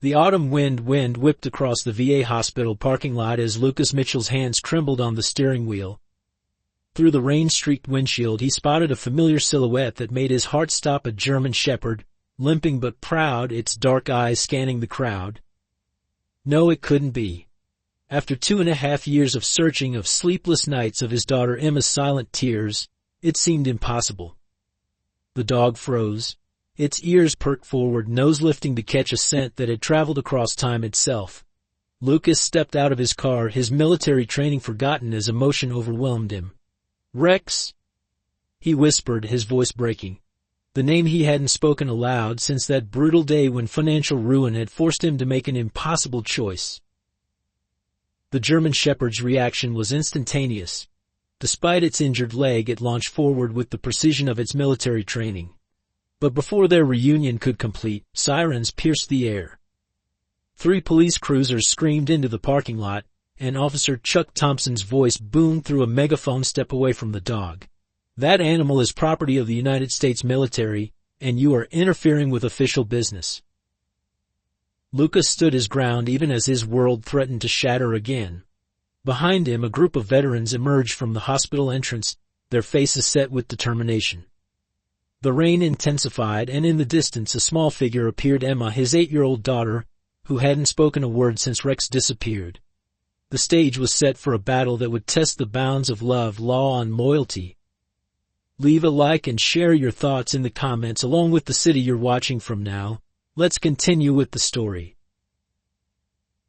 The autumn wind whipped across the VA hospital parking lot as Lucas Mitchell's hands trembled on the steering wheel. Through the rain-streaked windshield he spotted a familiar silhouette that made his heart stop. A German Shepherd, limping but proud, its dark eyes scanning the crowd. No, it couldn't be. After 2.5 years of searching, of sleepless nights, of his daughter Emma's silent tears, it seemed impossible. The dog froze, its ears perked forward, nose lifting to catch a scent that had traveled across time itself. Lucas stepped out of his car, his military training forgotten as emotion overwhelmed him. "Rex," he whispered, his voice breaking. The name he hadn't spoken aloud since that brutal day when financial ruin had forced him to make an impossible choice. The German Shepherd's reaction was instantaneous. Despite its injured leg, it launched forward with the precision of its military training. But before their reunion could complete, sirens pierced the air. 3 police cruisers screamed into the parking lot, and Officer Chuck Thompson's voice boomed through a megaphone. "Step away from the dog. That animal is property of the United States military, and you are interfering with official business." Lucas stood his ground even as his world threatened to shatter again. Behind him, a group of veterans emerged from the hospital entrance, their faces set with determination. The rain intensified, and in the distance a small figure appeared, Emma, his 8-year-old daughter, who hadn't spoken a word since Rex disappeared. The stage was set for a battle that would test the bounds of love, law, and loyalty. Leave a like and share your thoughts in the comments along with the city you're watching from now. Let's continue with the story.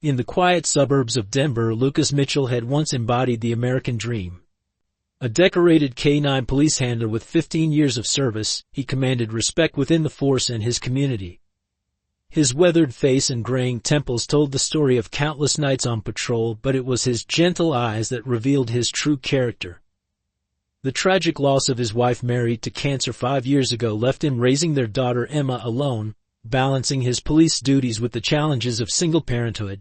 In the quiet suburbs of Denver, Lucas Mitchell had once embodied the American dream. A decorated K-9 police handler with 15 years of service, he commanded respect within the force and his community. His weathered face and graying temples told the story of countless nights on patrol, but it was his gentle eyes that revealed his true character. The tragic loss of his wife, married to cancer 5 years ago, left him raising their daughter Emma alone, balancing his police duties with the challenges of single parenthood.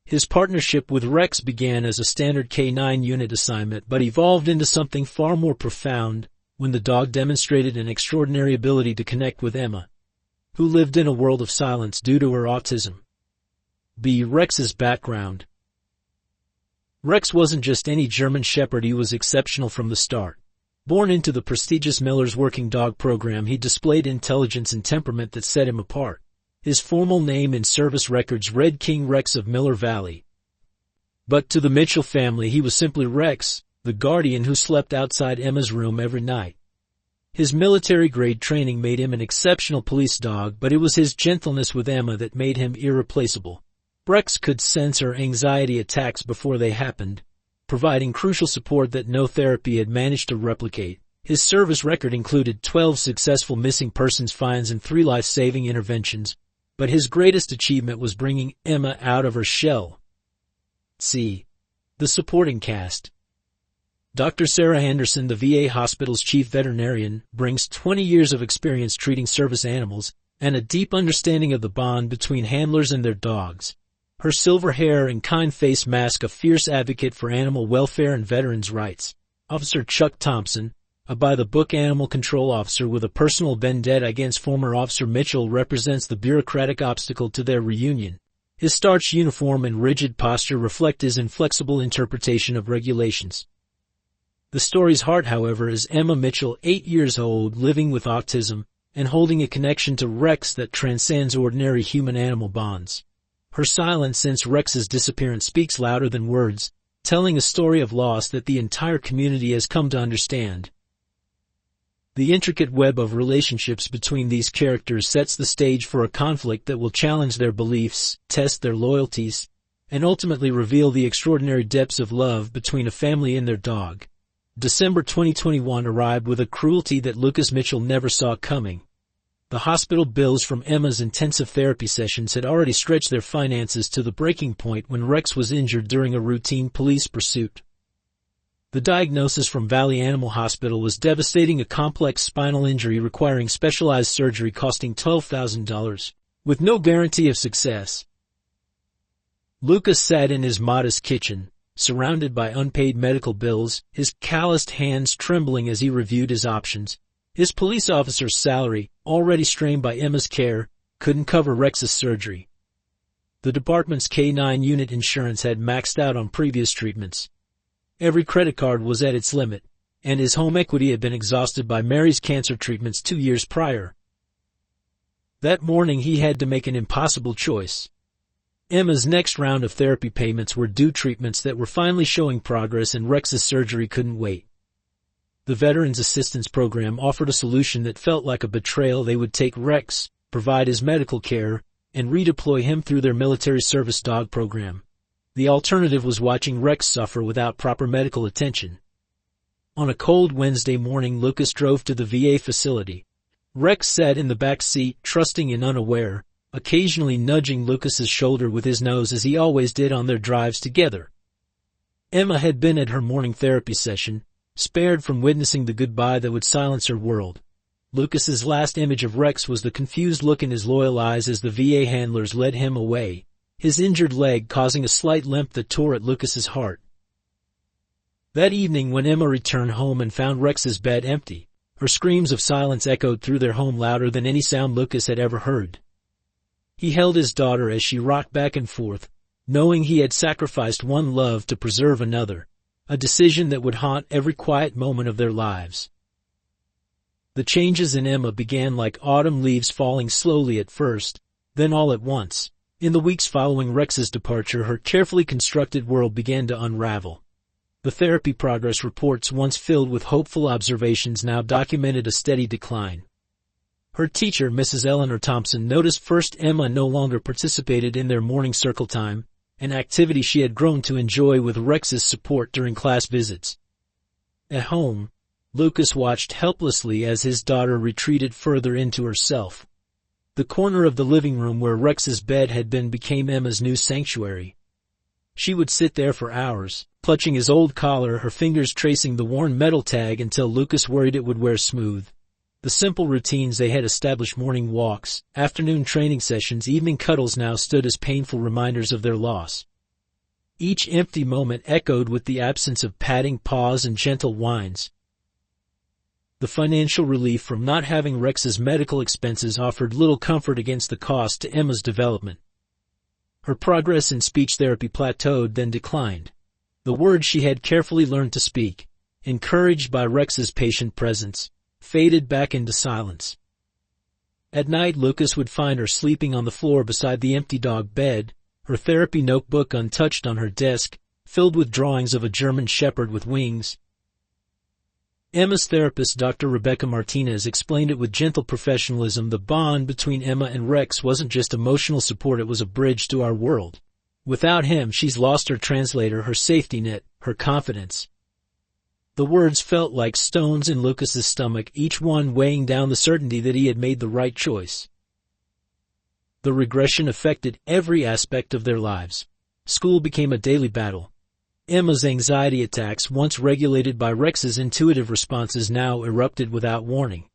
His partnership with Rex began as a standard K-9 unit assignment but evolved into something far more profound when the dog demonstrated an extraordinary ability to connect with Emma, who lived in a world of silence due to her autism. Rex's background. Rex wasn't just any German Shepherd, he was exceptional from the start. Born into the prestigious Miller's Working Dog program, he displayed intelligence and temperament that set him apart. His formal name in service records read King Rex of Miller Valley. But to the Mitchell family, he was simply Rex, the guardian who slept outside Emma's room every night. His military-grade training made him an exceptional police dog, but it was his gentleness with Emma that made him irreplaceable. Rex could sense her anxiety attacks before they happened, providing crucial support that no therapy had managed to replicate. His service record included 12 successful missing persons finds and 3 life-saving interventions, but his greatest achievement was bringing Emma out of her shell. See the supporting cast. Dr. Sarah Anderson, the VA hospital's chief veterinarian, brings 20 years of experience treating service animals and a deep understanding of the bond between handlers and their dogs. Her silver hair and kind face mask a fierce advocate for animal welfare and veterans' rights. Officer Chuck Thompson, a by-the-book animal control officer with a personal vendetta against former Officer Mitchell, represents the bureaucratic obstacle to their reunion. His starched uniform and rigid posture reflect his inflexible interpretation of regulations. The story's heart, however, is Emma Mitchell, 8 years old, living with autism, and holding a connection to Rex that transcends ordinary human-animal bonds. Her silence since Rex's disappearance speaks louder than words, telling a story of loss that the entire community has come to understand. The intricate web of relationships between these characters sets the stage for a conflict that will challenge their beliefs, test their loyalties, and ultimately reveal the extraordinary depths of love between a family and their dog. December 2021 arrived with a cruelty that Lucas Mitchell never saw coming. The hospital bills from Emma's intensive therapy sessions had already stretched their finances to the breaking point when Rex was injured during a routine police pursuit. The diagnosis from Valley Animal Hospital was devastating, a complex spinal injury requiring specialized surgery costing $12,000, with no guarantee of success. Lucas sat in his modest kitchen, surrounded by unpaid medical bills, his calloused hands trembling as he reviewed his options. His police officer's salary, already strained by Emma's care, couldn't cover Rex's surgery. The department's K-9 unit insurance had maxed out on previous treatments. Every credit card was at its limit, and his home equity had been exhausted by Mary's cancer treatments 2 years prior. That morning he had to make an impossible choice. Emma's next round of therapy payments were due, treatments that were finally showing progress, and Rex's surgery couldn't wait. The Veterans Assistance Program offered a solution that felt like a betrayal. They would take Rex, provide his medical care, and redeploy him through their military service dog program. The alternative was watching Rex suffer without proper medical attention. On a cold Wednesday morning, Lucas drove to the VA facility. Rex sat in the back seat, trusting and unaware, occasionally nudging Lucas's shoulder with his nose as he always did on their drives together. Emma had been at her morning therapy session, spared from witnessing the goodbye that would silence her world. Lucas's last image of Rex was the confused look in his loyal eyes as the VA handlers led him away, his injured leg causing a slight limp that tore at Lucas's heart. That evening, when Emma returned home and found Rex's bed empty, her screams of silence echoed through their home louder than any sound Lucas had ever heard. He held his daughter as she rocked back and forth, knowing he had sacrificed one love to preserve another, a decision that would haunt every quiet moment of their lives. The changes in Emma began like autumn leaves, falling slowly at first, then all at once. In the weeks following Rex's departure, her carefully constructed world began to unravel. The therapy progress reports, once filled with hopeful observations, now documented a steady decline. Her teacher, Mrs. Eleanor Thompson, noticed first Emma no longer participated in their morning circle time, an activity she had grown to enjoy with Rex's support during class visits. At home, Lucas watched helplessly as his daughter retreated further into herself. The corner of the living room where Rex's bed had been became Emma's new sanctuary. She would sit there for hours, clutching his old collar, her fingers tracing the worn metal tag until Lucas worried it would wear smooth. The simple routines they had established, morning walks, afternoon training sessions, evening cuddles, now stood as painful reminders of their loss. Each empty moment echoed with the absence of patting, paws, and gentle whines. The financial relief from not having Rex's medical expenses offered little comfort against the cost to Emma's development. Her progress in speech therapy plateaued, then declined. The words she had carefully learned to speak, encouraged by Rex's patient presence, faded back into silence. At night, Lucas would find her sleeping on the floor beside the empty dog bed, her therapy notebook untouched on her desk, filled with drawings of a German Shepherd with wings. Emma's therapist, Dr. Rebecca Martinez, explained it with gentle professionalism. The bond between Emma and Rex wasn't just emotional support, it was a bridge to our world. Without him, she's lost her translator, her safety net, her confidence. The words felt like stones in Lucas's stomach, each one weighing down the certainty that he had made the right choice. The regression affected every aspect of their lives. School became a daily battle. Emma's anxiety attacks, once regulated by Rex's intuitive responses, now erupted without warning.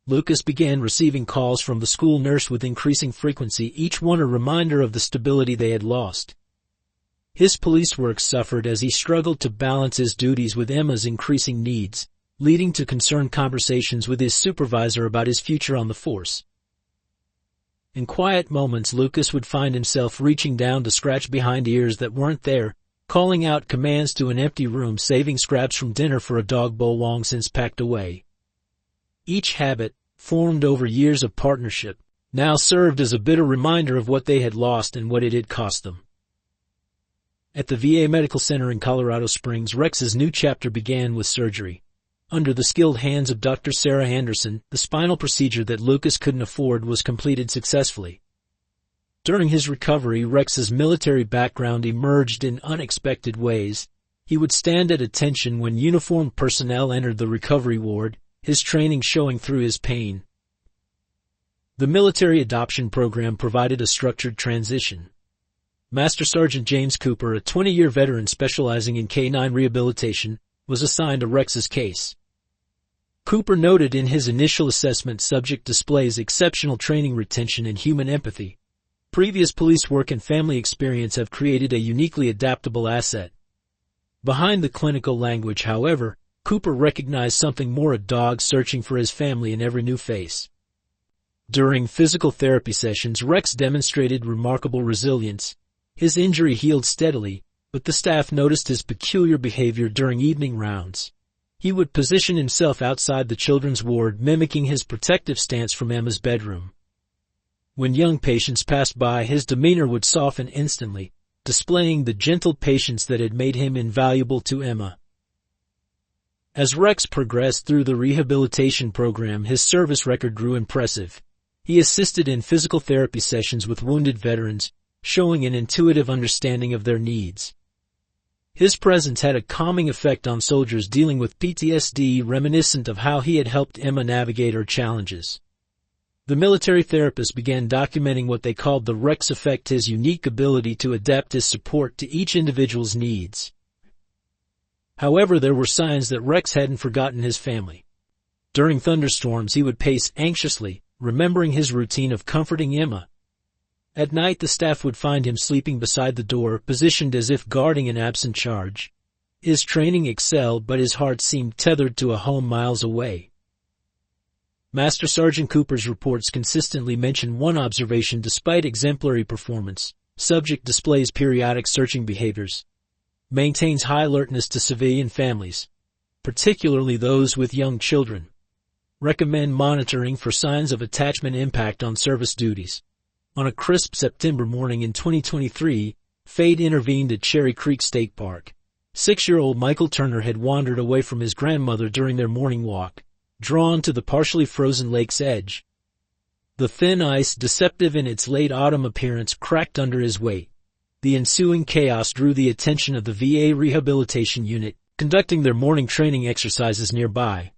Lucas began receiving calls from the school nurse with increasing frequency, each one a reminder of the stability they had lost. His police work suffered as he struggled to balance his duties with Emma's increasing needs, leading to concerned conversations with his supervisor about his future on the force. In quiet moments, Lucas would find himself reaching down to scratch behind ears that weren't there, calling out commands to an empty room, saving scraps from dinner for a dog bowl long since packed away. Each habit, formed over years of partnership, now served as a bitter reminder of what they had lost and what it had cost them. At the VA Medical Center in Colorado Springs, Rex's new chapter began with surgery. Under the skilled hands of Dr. Sarah Anderson, the spinal procedure that Lucas couldn't afford was completed successfully. During his recovery, Rex's military background emerged in unexpected ways. He would stand at attention when uniformed personnel entered the recovery ward, his training showing through his pain. The military adoption program provided a structured transition. Master Sergeant James Cooper, a 20-year veteran specializing in K-9 rehabilitation, was assigned to Rex's case. Cooper noted in his initial assessment, subject displays exceptional training, retention, and human empathy. Previous police work and family experience have created a uniquely adaptable asset. Behind the clinical language, however, Cooper recognized something more: a dog searching for his family in every new face. During physical therapy sessions, Rex demonstrated remarkable resilience. His injury healed steadily, but the staff noticed his peculiar behavior during evening rounds. He would position himself outside the children's ward, mimicking his protective stance from Emma's bedroom. When young patients passed by, his demeanor would soften instantly, displaying the gentle patience that had made him invaluable to Emma. As Rex progressed through the rehabilitation program, his service record grew impressive. He assisted in physical therapy sessions with wounded veterans, showing an intuitive understanding of their needs. His presence had a calming effect on soldiers dealing with PTSD, reminiscent of how he had helped Emma navigate her challenges. The military therapist began documenting what they called the Rex effect, his unique ability to adapt his support to each individual's needs. However, there were signs that Rex hadn't forgotten his family. During thunderstorms, he would pace anxiously, remembering his routine of comforting Emma. At night, the staff would find him sleeping beside the door, positioned as if guarding an absent charge. His training excelled, but his heart seemed tethered to a home miles away. Master Sergeant Cooper's reports consistently mention one observation: despite exemplary performance, subject displays periodic searching behaviors, maintains high alertness to civilian families, particularly those with young children. Recommend monitoring for signs of attachment impact on service duties. On a crisp September morning in 2023, fate intervened at Cherry Creek State Park. 6-year-old Michael Turner had wandered away from his grandmother during their morning walk, drawn to the partially frozen lake's edge. The thin ice, deceptive in its late autumn appearance, cracked under his weight. The ensuing chaos drew the attention of the VA Rehabilitation Unit, conducting their morning training exercises nearby.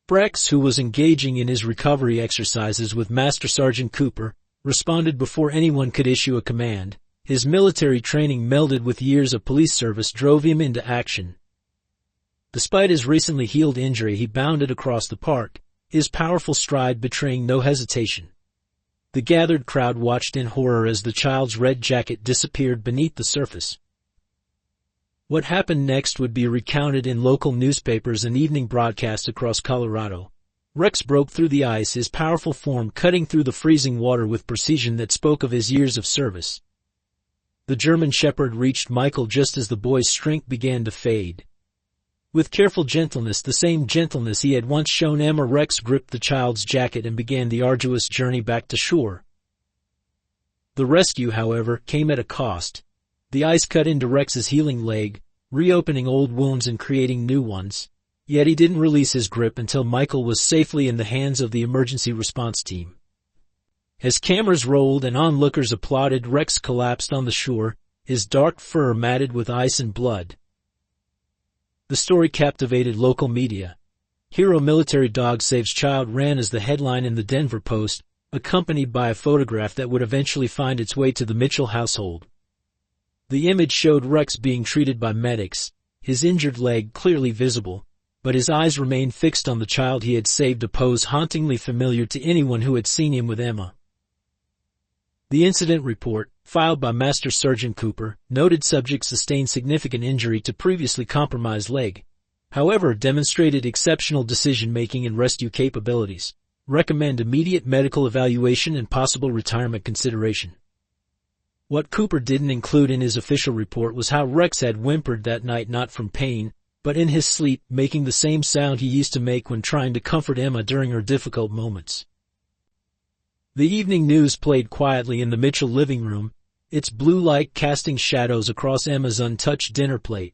Rex, who was engaging in his recovery exercises with Master Sergeant Cooper, responded before anyone could issue a command. His military training, melded with years of police service, drove him into action. Despite his recently healed injury, he bounded across the park, his powerful stride betraying no hesitation. The gathered crowd watched in horror as the child's red jacket disappeared beneath the surface. What happened next would be recounted in local newspapers and evening broadcasts across Colorado. Rex broke through the ice, his powerful form cutting through the freezing water with precision that spoke of his years of service. The German Shepherd reached Michael just as the boy's strength began to fade. With careful gentleness, the same gentleness he had once shown Emma, Rex gripped the child's jacket and began the arduous journey back to shore. The rescue, however, came at a cost. The ice cut into Rex's healing leg, reopening old wounds and creating new ones. Yet he didn't release his grip until Michael was safely in the hands of the emergency response team. As cameras rolled and onlookers applauded, Rex collapsed on the shore, his dark fur matted with ice and blood. The story captivated local media. "Hero military dog saves child" ran as the headline in the Denver Post, accompanied by a photograph that would eventually find its way to the Mitchell household. The image showed Rex being treated by medics, his injured leg clearly visible, but his eyes remained fixed on the child he had saved, a pose hauntingly familiar to anyone who had seen him with Emma. The incident report, filed by Master Sergeant Cooper, noted subject sustained significant injury to previously compromised leg. However, demonstrated exceptional decision-making and rescue capabilities. Recommend immediate medical evaluation and possible retirement consideration. What Cooper didn't include in his official report was how Rex had whimpered that night, not from pain, but in his sleep, making the same sound he used to make when trying to comfort Emma during her difficult moments. The evening news played quietly in the Mitchell living room, its blue light casting shadows across Emma's untouched dinner plate.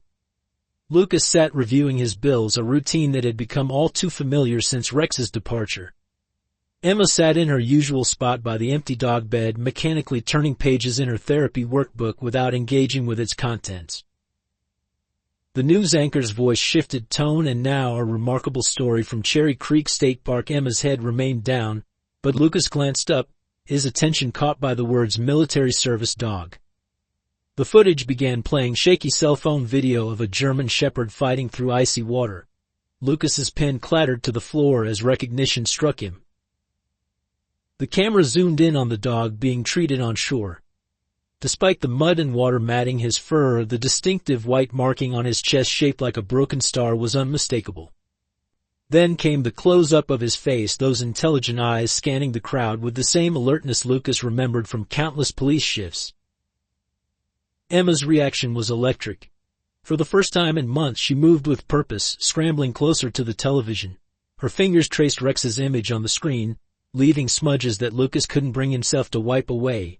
Lucas sat reviewing his bills, a routine that had become all too familiar since Rex's departure. Emma sat in her usual spot by the empty dog bed, mechanically turning pages in her therapy workbook without engaging with its contents. The news anchor's voice shifted tone, and now a remarkable story from Cherry Creek State Park. Emma's head remained down, but Lucas glanced up, his attention caught by the words "military service dog." The footage began playing, shaky cell phone video of a German Shepherd fighting through icy water. Lucas's pen clattered to the floor as recognition struck him. The camera zoomed in on the dog being treated on shore. Despite the mud and water matting his fur, the distinctive white marking on his chest shaped like a broken star was unmistakable. Then came the close-up of his face, those intelligent eyes scanning the crowd with the same alertness Lucas remembered from countless police shifts. Emma's reaction was electric. For the first time in months she moved with purpose, scrambling closer to the television. Her fingers traced Rex's image on the screen, leaving smudges that Lucas couldn't bring himself to wipe away.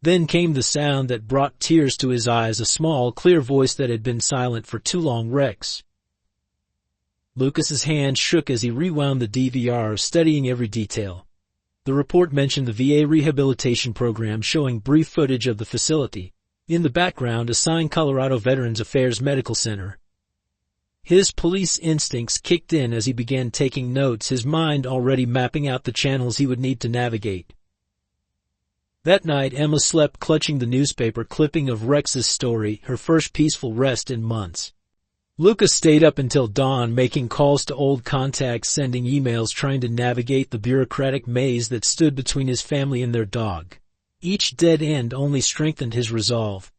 Then came the sound that brought tears to his eyes, a small, clear voice that had been silent for too long. Rex. Lucas's hand shook as he rewound the DVR, studying every detail. The report mentioned the VA rehabilitation program, showing brief footage of the facility. In the background, a sign, Colorado Veterans Affairs Medical Center. His police instincts kicked in as he began taking notes, his mind already mapping out the channels he would need to navigate. That night, Emma slept clutching the newspaper clipping of Rex's story, her first peaceful rest in months. Lucas stayed up until dawn, making calls to old contacts, sending emails, trying to navigate the bureaucratic maze that stood between his family and their dog. Each dead end only strengthened his resolve.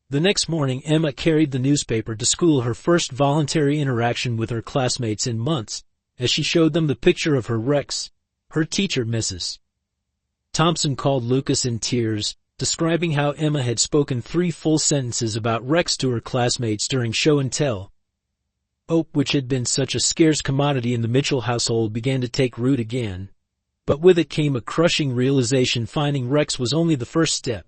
The next morning, Emma carried the newspaper to school, her first voluntary interaction with her classmates in months, as she showed them the picture of her Rex. Her teacher, Mrs. Thompson, called Lucas in tears, describing how Emma had spoken 3 full sentences about Rex to her classmates during show and tell. Hope, which had been such a scarce commodity in the Mitchell household, began to take root again. But with it came a crushing realization: finding Rex was only the first step.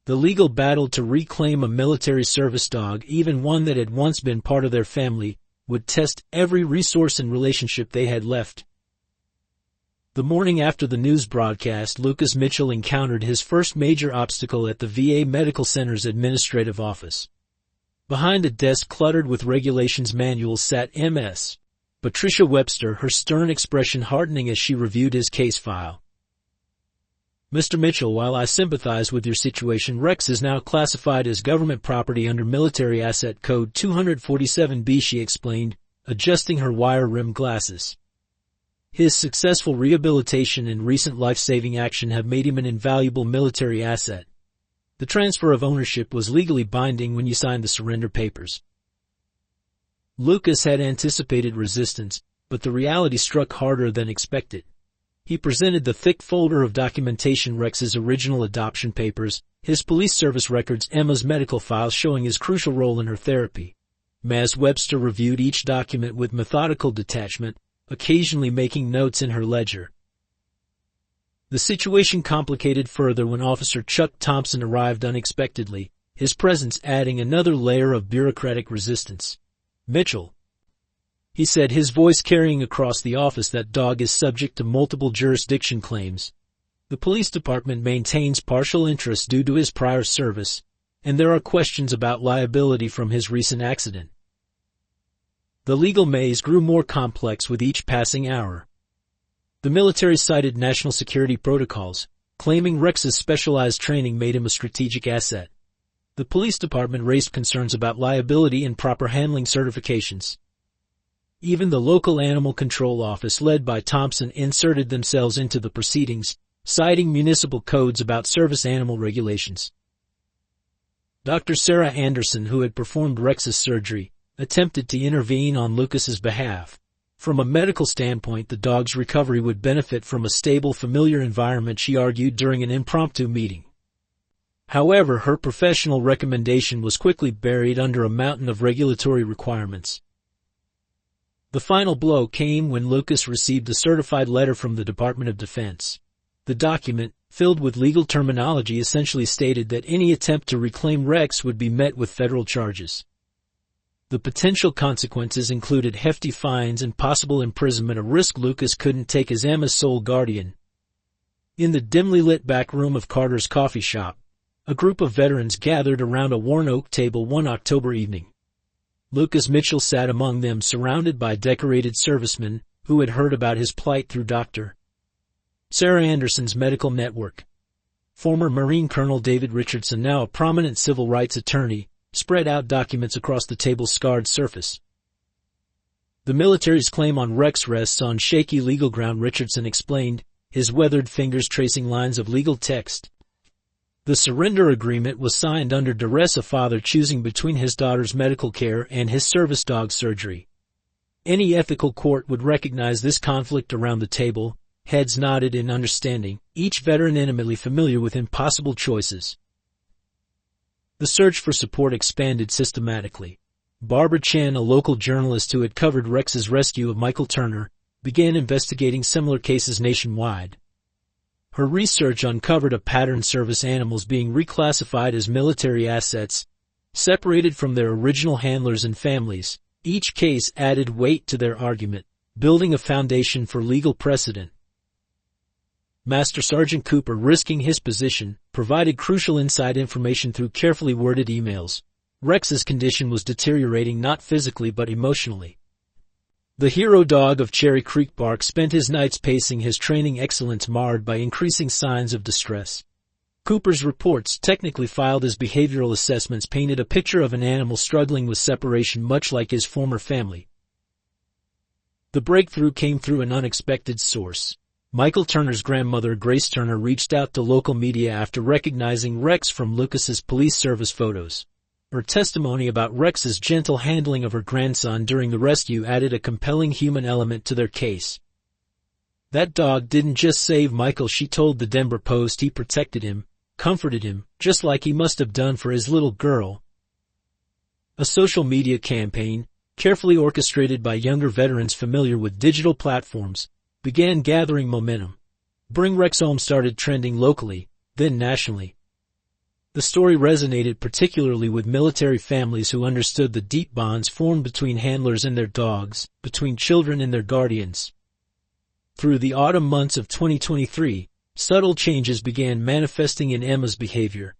The legal battle to reclaim a military service dog, even one that had once been part of their family, would test every resource and relationship they had left. The morning after the news broadcast, Lucas Mitchell encountered his first major obstacle at the VA Medical Center's administrative office. Behind a desk cluttered with regulations manuals sat Ms. Patricia Webster, her stern expression hardening as she reviewed his case file. Mr. Mitchell, while I sympathize with your situation, Rex is now classified as government property under Military Asset Code 247B, she explained, adjusting her wire-rimmed glasses. His successful rehabilitation and recent life-saving action have made him an invaluable military asset. The transfer of ownership was legally binding when you signed the surrender papers. Lucas had anticipated resistance, but the reality struck harder than expected. He presented the thick folder of documentation: Rex's original adoption papers, his police service records, Emma's medical files showing his crucial role in her therapy. Ms. Webster reviewed each document with methodical detachment, occasionally making notes in her ledger. The situation complicated further when Officer Chuck Thompson arrived unexpectedly, his presence adding another layer of bureaucratic resistance. Mitchell, he said, his voice carrying across the office, that dog is subject to multiple jurisdiction claims. The police department maintains partial interest due to his prior service, and there are questions about liability from his recent accident. The legal maze grew more complex with each passing hour. The military cited national security protocols, claiming Rex's specialized training made him a strategic asset. The police department raised concerns about liability and proper handling certifications. Even the local animal control office, led by Thompson, inserted themselves into the proceedings, citing municipal codes about service animal regulations. Dr. Sarah Anderson, who had performed Rex's surgery, attempted to intervene on Lucas's behalf. From a medical standpoint, the dog's recovery would benefit from a stable, familiar environment, she argued during an impromptu meeting. However, her professional recommendation was quickly buried under a mountain of regulatory requirements. The final blow came when Lucas received a certified letter from the Department of Defense. The document, filled with legal terminology, essentially stated that any attempt to reclaim Rex would be met with federal charges. The potential consequences included hefty fines and possible imprisonment, a risk Lucas couldn't take as Emma's sole guardian. In the dimly lit back room of Carter's coffee shop, a group of veterans gathered around a worn oak table one October evening. Lucas Mitchell sat among them, surrounded by decorated servicemen who had heard about his plight through Dr. Sarah Anderson's medical network. Former Marine Colonel David Richardson, now a prominent civil rights attorney, spread out documents across the table's scarred surface. The military's claim on Rex rests on shaky legal ground, Richardson explained, his weathered fingers tracing lines of legal text. The surrender agreement was signed under duress, a father choosing between his daughter's medical care and his service dog surgery. Any ethical court would recognize this conflict around the table, heads nodded in understanding, each veteran intimately familiar with impossible choices. The search for support expanded systematically. Barbara Chen, a local journalist who had covered Rex's rescue of Michael Turner, began investigating similar cases nationwide. Her research uncovered a pattern: service animals being reclassified as military assets, separated from their original handlers and families. Each case added weight to their argument, building a foundation for legal precedent. Master Sergeant Cooper, risking his position, provided crucial inside information through carefully worded emails. Rex's condition was deteriorating not physically but emotionally. The hero dog of Cherry Creek Park spent his nights pacing, his training excellence marred by increasing signs of distress. Cooper's reports, technically filed as behavioral assessments, painted a picture of an animal struggling with separation much like his former family. The breakthrough came through an unexpected source. Michael Turner's grandmother, Grace Turner, reached out to local media after recognizing Rex from Lucas's police service photos. Her testimony about Rex's gentle handling of her grandson during the rescue added a compelling human element to their case. "That dog didn't just save Michael," she told the Denver Post. "He protected him, comforted him, just like he must have done for his little girl." A social media campaign, carefully orchestrated by younger veterans familiar with digital platforms, began gathering momentum. "Bring Rex Home" started trending locally, then nationally. The story resonated particularly with military families who understood the deep bonds formed between handlers and their dogs, between children and their guardians. Through the autumn months of 2023, subtle changes began manifesting in Emma's behavior.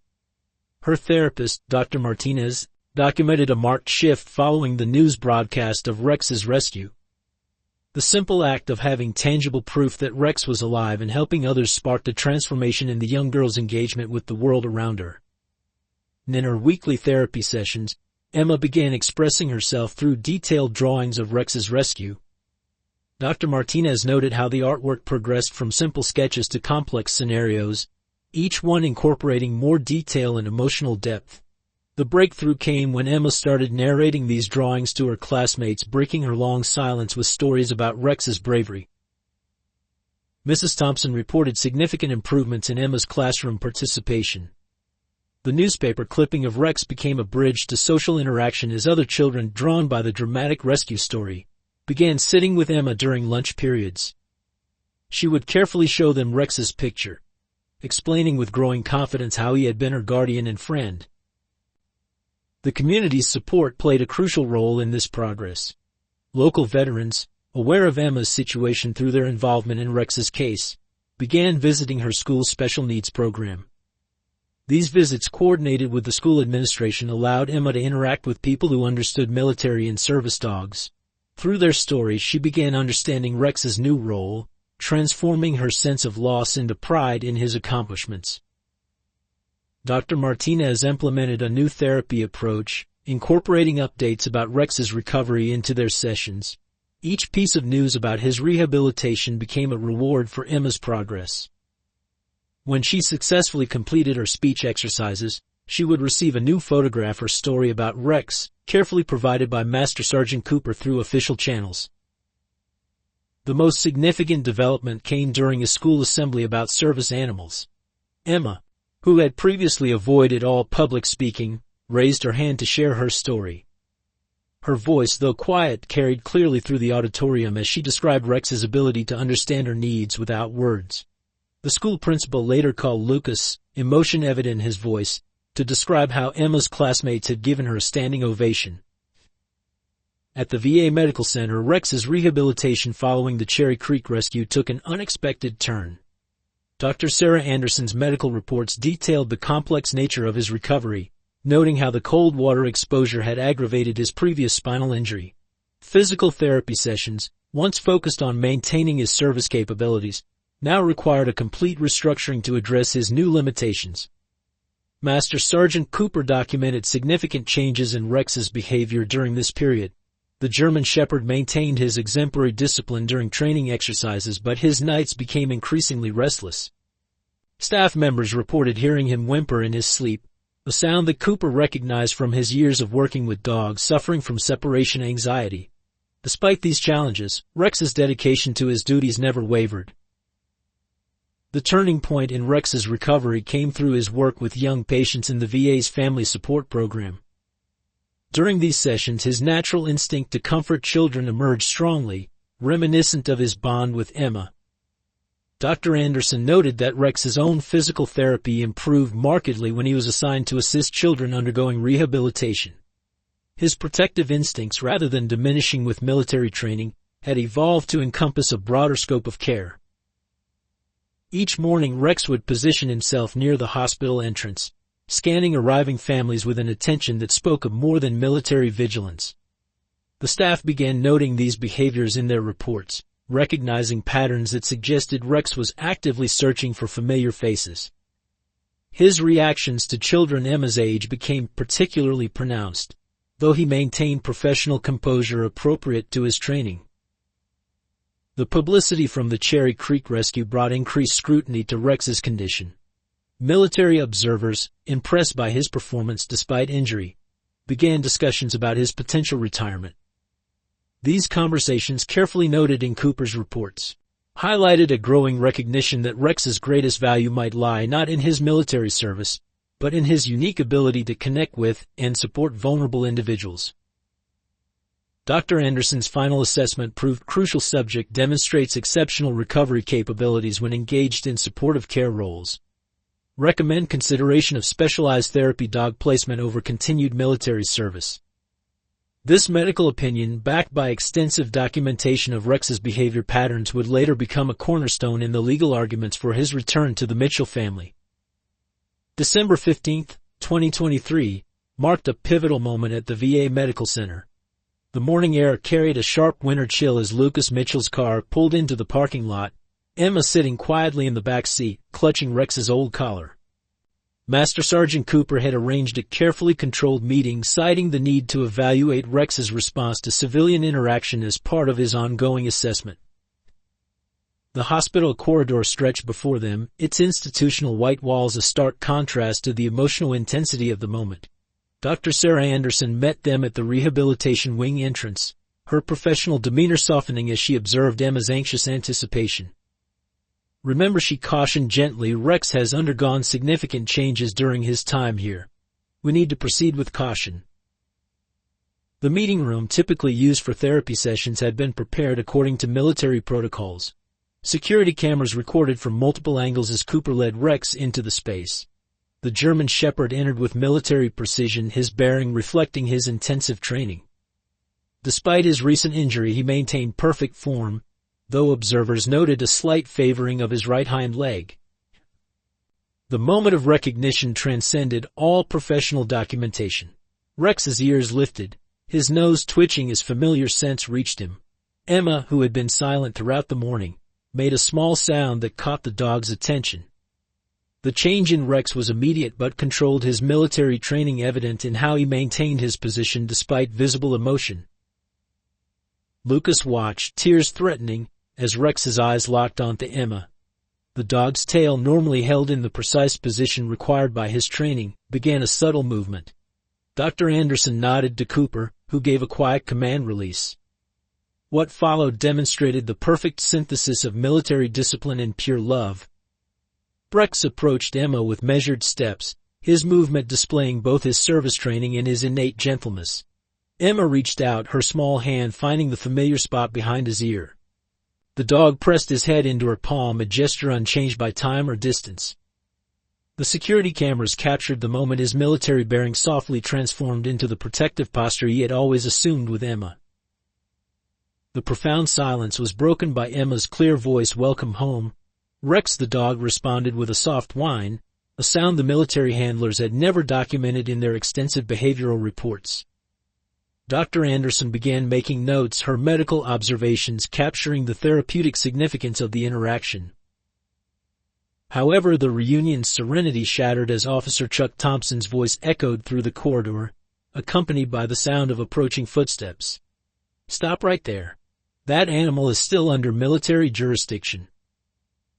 Her therapist, Dr. Martinez, documented a marked shift following the news broadcast of Rex's rescue. The simple act of having tangible proof that Rex was alive and helping others sparked a transformation in the young girl's engagement with the world around her. In her weekly therapy sessions, Emma began expressing herself through detailed drawings of Rex's rescue. Dr. Martinez noted how the artwork progressed from simple sketches to complex scenarios, each one incorporating more detail and emotional depth. The breakthrough came when Emma started narrating these drawings to her classmates, breaking her long silence with stories about Rex's bravery. Mrs. Thompson reported significant improvements in Emma's classroom participation. The newspaper clipping of Rex became a bridge to social interaction as other children, drawn by the dramatic rescue story, began sitting with Emma during lunch periods. She would carefully show them Rex's picture, explaining with growing confidence how he had been her guardian and friend. The community's support played a crucial role in this progress. Local veterans, aware of Emma's situation through their involvement in Rex's case, began visiting her school's special needs program. These visits, coordinated with the school administration, allowed Emma to interact with people who understood military and service dogs. Through their stories, she began understanding Rex's new role, transforming her sense of loss into pride in his accomplishments. Dr. Martinez implemented a new therapy approach, incorporating updates about Rex's recovery into their sessions. Each piece of news about his rehabilitation became a reward for Emma's progress. When she successfully completed her speech exercises, she would receive a new photograph or story about Rex, carefully provided by Master Sergeant Cooper through official channels. The most significant development came during a school assembly about service animals. Emma, who had previously avoided all public speaking, raised her hand to share her story. Her voice, though quiet, carried clearly through the auditorium as she described Rex's ability to understand her needs without words. The school principal later called Lucas, emotion evident in his voice, to describe how Emma's classmates had given her a standing ovation. At the VA Medical Center, Rex's rehabilitation following the Cherry Creek rescue took an unexpected turn. Dr. Sarah Anderson's medical reports detailed the complex nature of his recovery, noting how the cold water exposure had aggravated his previous spinal injury. Physical therapy sessions, once focused on maintaining his service capabilities, now required a complete restructuring to address his new limitations. Master Sergeant Cooper documented significant changes in Rex's behavior during this period. The German Shepherd maintained his exemplary discipline during training exercises, but his nights became increasingly restless. Staff members reported hearing him whimper in his sleep, a sound that Cooper recognized from his years of working with dogs suffering from separation anxiety. Despite these challenges, Rex's dedication to his duties never wavered. The turning point in Rex's recovery came through his work with young patients in the VA's family support program. During these sessions, his natural instinct to comfort children emerged strongly, reminiscent of his bond with Emma. Dr. Anderson noted that Rex's own physical therapy improved markedly when he was assigned to assist children undergoing rehabilitation. His protective instincts, rather than diminishing with military training, had evolved to encompass a broader scope of care. Each morning, Rex would position himself near the hospital entrance, scanning arriving families with an attention that spoke of more than military vigilance. The staff began noting these behaviors in their reports, recognizing patterns that suggested Rex was actively searching for familiar faces. His reactions to children Emma's age became particularly pronounced, though he maintained professional composure appropriate to his training. The publicity from the Cherry Creek rescue brought increased scrutiny to Rex's condition. Military observers, impressed by his performance despite injury, began discussions about his potential retirement. These conversations, carefully noted in Cooper's reports, highlighted a growing recognition that Rex's greatest value might lie not in his military service, but in his unique ability to connect with and support vulnerable individuals. Dr. Anderson's final assessment proved crucial. Subject demonstrates exceptional recovery capabilities when engaged in supportive care roles. Recommend consideration of specialized therapy dog placement over continued military service. This medical opinion, backed by extensive documentation of Rex's behavior patterns, would later become a cornerstone in the legal arguments for his return to the Mitchell family. December 15, 2023, marked a pivotal moment at the VA Medical Center. The morning air carried a sharp winter chill as Lucas Mitchell's car pulled into the parking lot, Emma sitting quietly in the back seat, clutching Rex's old collar. Master Sergeant Cooper had arranged a carefully controlled meeting, citing the need to evaluate Rex's response to civilian interaction as part of his ongoing assessment. The hospital corridor stretched before them, its institutional white walls a stark contrast to the emotional intensity of the moment. Dr. Sarah Anderson met them at the rehabilitation wing entrance, her professional demeanor softening as she observed Emma's anxious anticipation. "Remember," she cautioned gently, "Rex has undergone significant changes during his time here. We need to proceed with caution." The meeting room, typically used for therapy sessions, had been prepared according to military protocols. Security cameras recorded from multiple angles as Cooper led Rex into the space. The German Shephered entered with military precision, his bearing reflecting his intensive training. Despite his recent injury, he maintained perfect form, though observers noted a slight favoring of his right hind leg. The moment of recognition transcended all professional documentation. Rex's ears lifted, his nose twitching as familiar scents reached him. Emma, who had been silent throughout the morning, made a small sound that caught the dog's attention. The change in Rex was immediate but controlled, his military training evident in how he maintained his position despite visible emotion. Lucas watched, tears threatening, as Rex's eyes locked onto Emma. The dog's tail, normally held in the precise position required by his training, began a subtle movement. Dr. Anderson nodded to Cooper, who gave a quiet command release. What followed demonstrated the perfect synthesis of military discipline and pure love. Rex approached Emma with measured steps, his movement displaying both his service training and his innate gentleness. Emma reached out, her small hand finding the familiar spot behind his ear. The dog pressed his head into her palm, a gesture unchanged by time or distance. The security cameras captured the moment, his military bearing softly transformed into the protective posture he had always assumed with Emma. The profound silence was broken by Emma's clear voice, "Welcome home." Rex the dog responded with a soft whine, a sound the military handlers had never documented in their extensive behavioral reports. Dr. Anderson began making notes, her medical observations capturing the therapeutic significance of the interaction. However, the reunion's serenity shattered as Officer Chuck Thompson's voice echoed through the corridor, accompanied by the sound of approaching footsteps. "Stop right there. That animal is still under military jurisdiction."